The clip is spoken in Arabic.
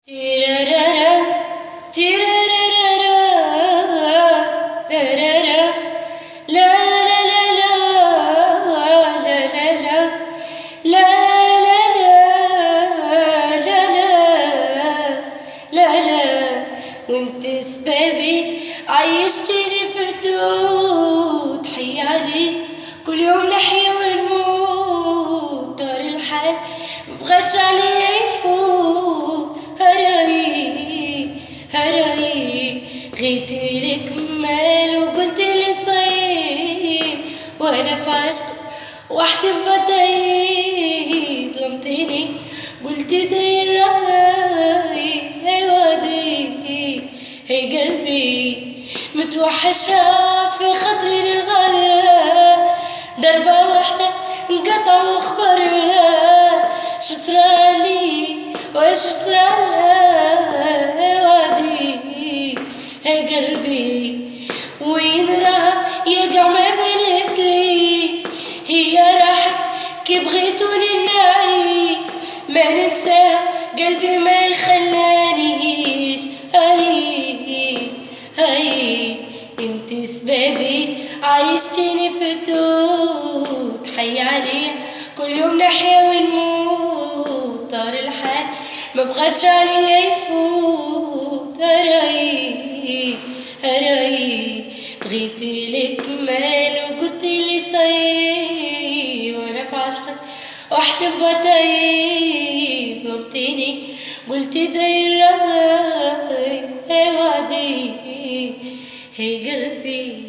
تيرارارا تيرارارا تيرارا لا لا لا لا لا لا لا لا لا لا لا لا وانت سبابي عيشتني في الدود حيالي كل يوم نحيا ونموت دار الحال مبغاتش عليا يفوت هراي غيتيلك مال وقلتلي صيب وانا في عشق وحدي بدايت ظلمتيني قلتي داير راي هي وادي هي قلبي متوحشة في خاطري للغلا ضربة واحدة انقطع وخبرها شو صرالي واش صرالها وادي هي قلبي وين راه يقع ما بنتليش هي راحت كي بغيتوني نعيش ما ننساها قلبي ما يخلانيش هاي انت سبابي عايشتيني في الدود حي عليا كل يوم نحيا ونموت طار الحال ما بغاتش عليا يفوت هراي بغيتيلك مال وقلتيلي صايب وانا في عشقك وحدي بطايب ظلمتيني قلتي داير راي هي وادي هي قلبي